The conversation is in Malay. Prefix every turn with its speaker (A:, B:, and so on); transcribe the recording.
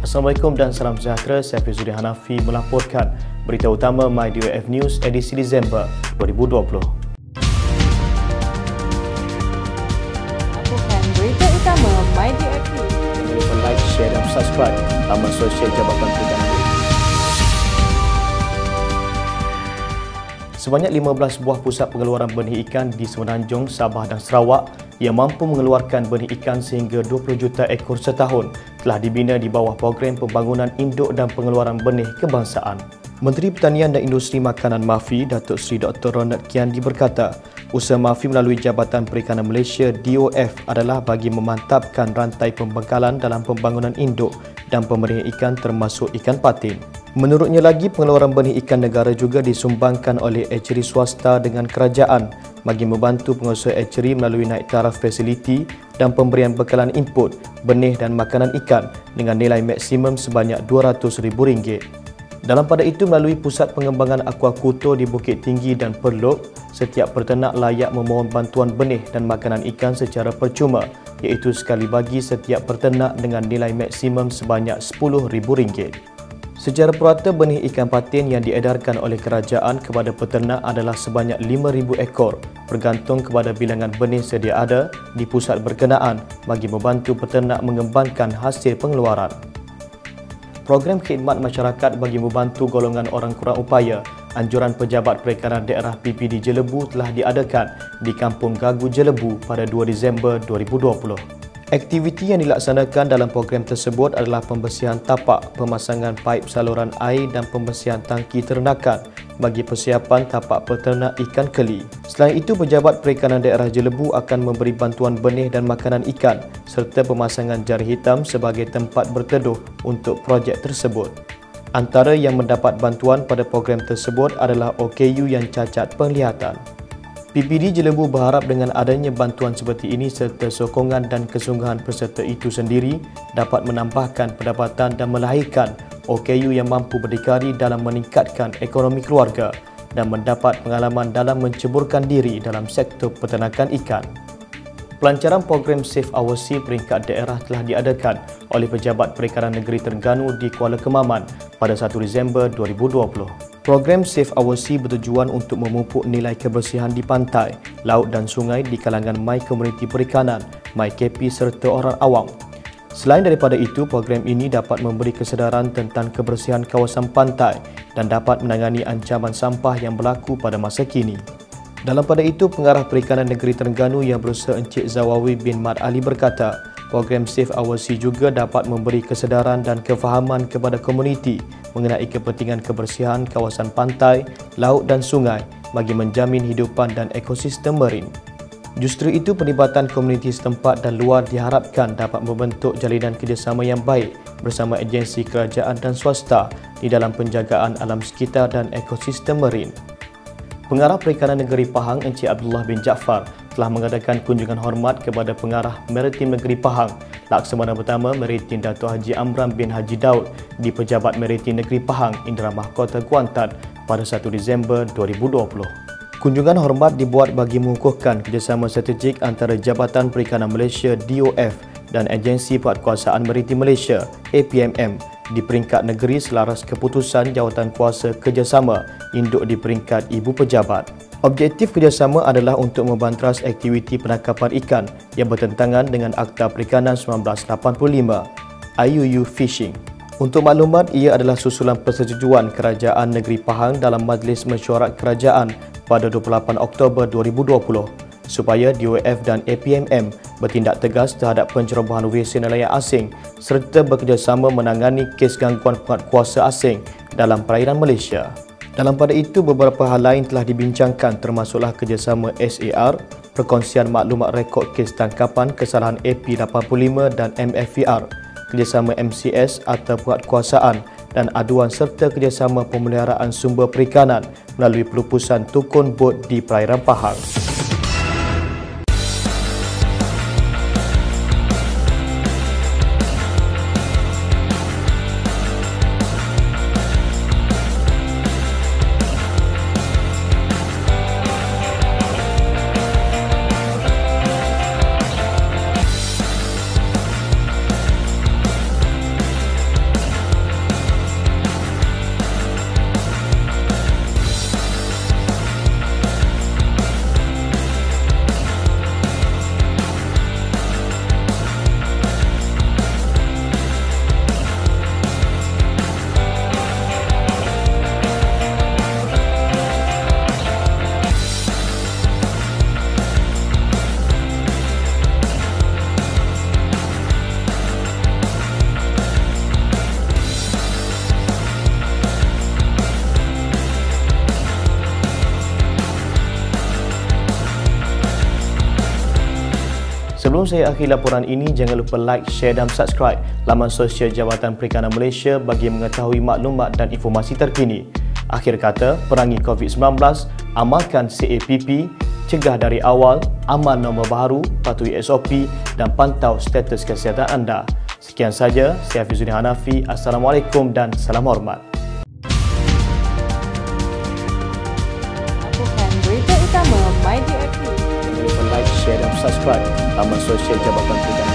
A: Assalamualaikum dan salam sejahtera. Saya Fizuddin Hanafi melaporkan berita utama MyDOF News edisi Disember 2020.
B: Laporkan berita utama MyDOF News.
A: Jangan lupa like, share dan subscribe laman sosial Jabatan Perdana Menteri. Sebanyak 15 buah pusat pengeluaran benih ikan di Semenanjung, Sabah dan Sarawak yang mampu mengeluarkan benih ikan sehingga 20 juta ekor setahun telah dibina di bawah program pembangunan induk dan pengeluaran benih kebangsaan. Menteri Pertanian dan Industri Makanan MAFI, Datuk Seri Dr. Ronald Kiandi berkata, usaha MAFI melalui Jabatan Perikanan Malaysia DOF adalah bagi memantapkan rantai pembekalan dalam pembangunan induk dan pemberian ikan termasuk ikan patin. Menurutnya lagi, pengeluaran benih ikan negara juga disumbangkan oleh hatchery swasta dengan kerajaan bagi membantu pengusaha hatchery melalui naik taraf fasiliti dan pemberian bekalan input, benih dan makanan ikan dengan nilai maksimum sebanyak RM200,000. Dalam pada itu, melalui Pusat Pengembangan Aquaculture di Bukit Tinggi dan Perlok, setiap peternak layak memohon bantuan benih dan makanan ikan secara percuma, iaitu sekali bagi setiap peternak dengan nilai maksimum sebanyak RM10,000. Secara purata, benih ikan patin yang diedarkan oleh kerajaan kepada peternak adalah sebanyak 5,000 ekor bergantung kepada bilangan benih sedia ada di pusat berkenaan bagi membantu peternak mengembangkan hasil pengeluaran. Program khidmat masyarakat bagi membantu golongan orang kurang upaya, anjuran Pejabat Perikanan Daerah PPD Jelebu telah diadakan di Kampung Gagu Jelebu pada 2 Disember 2020. Aktiviti yang dilaksanakan dalam program tersebut adalah pembersihan tapak, pemasangan paip saluran air dan pembersihan tangki ternakan bagi persiapan tapak peternak ikan keli. Selain itu, Pejabat Perikanan Daerah Jelebu akan memberi bantuan benih dan makanan ikan serta pemasangan jari hitam sebagai tempat berteduh untuk projek tersebut. Antara yang mendapat bantuan pada program tersebut adalah OKU yang cacat penglihatan. PPD Jelebu berharap dengan adanya bantuan seperti ini serta sokongan dan kesungguhan peserta itu sendiri dapat menambahkan pendapatan dan melahirkan OKU yang mampu berdikari dalam meningkatkan ekonomi keluarga dan mendapat pengalaman dalam menceburkan diri dalam sektor peternakan ikan. Pelancaran program Save Our Sea peringkat daerah telah diadakan oleh Pejabat Perikanan Negeri Terengganu di Kuala Kemaman pada 1 Disember 2020. Program Save Our Sea bertujuan untuk memupuk nilai kebersihan di pantai, laut dan sungai di kalangan My Komuniti Perikanan, MyKP serta orang awam. Selain daripada itu, program ini dapat memberi kesedaran tentang kebersihan kawasan pantai dan dapat menangani ancaman sampah yang berlaku pada masa kini. Dalam pada itu, Pengarah Perikanan Negeri Terengganu yang berusaha Encik Zawawi bin Mat Ali berkata, program Save Our Sea juga dapat memberi kesedaran dan kefahaman kepada komuniti mengenai kepentingan kebersihan kawasan pantai, laut dan sungai bagi menjamin hidupan dan ekosistem marin. Justru itu, penlibatan komuniti setempat dan luar diharapkan dapat membentuk jalinan kerjasama yang baik bersama agensi kerajaan dan swasta di dalam penjagaan alam sekitar dan ekosistem marin. Pengarah Perikanan Negeri Pahang, Encik Abdullah bin Jaafar, telah mengadakan kunjungan hormat kepada Pengarah Maritim Negeri Pahang, Laksamana Pertama Maritim Dato' Haji Amran bin Haji Daud di Pejabat Maritim Negeri Pahang, Indra Mahkota Kuantan pada 1 Disember 2020. Kunjungan hormat dibuat bagi mengukuhkan kerjasama strategik antara Jabatan Perikanan Malaysia DOF dan Agensi Penguatkuasaan Maritim Malaysia APMM di peringkat negeri selaras keputusan Jawatankuasa Kerjasama Induk di peringkat Ibu Pejabat. Objektif kerjasama adalah untuk membanteras aktiviti penangkapan ikan yang bertentangan dengan Akta Perikanan 1985, IUU Fishing. Untuk maklumat, ia adalah susulan persetujuan Kerajaan Negeri Pahang dalam Majlis Mesyuarat Kerajaan pada 28 Oktober 2020 supaya DOF dan APMM bertindak tegas terhadap pencerobohan WC nelayan asing serta bekerjasama menangani kes gangguan penguatkuasa asing dalam perairan Malaysia. Dalam pada itu, beberapa hal lain telah dibincangkan termasuklah kerjasama SAR, perkongsian maklumat rekod kes tangkapan kesalahan AP85 dan MFVR, kerjasama MCS atau penguatkuasaan dan aduan serta kerjasama pemeliharaan sumber perikanan melalui pelupusan tukun bot di perairan Pahang. Sebelum saya akhiri laporan ini, jangan lupa like, share dan subscribe laman sosial Jabatan Perikanan Malaysia bagi mengetahui maklumat dan informasi terkini. Akhir kata, perangi COVID-19, amalkan CAPP, cegah dari awal, amal nombor baru, patuhi SOP dan pantau status kesihatan anda. Sekian saja, saya Hafizuddin Hanafi. Assalamualaikum dan salam hormat.
B: Laporkan berita utama MyDRT.
A: Jangan lupa like, share dan subscribe laman sosial Jabatan Perikanan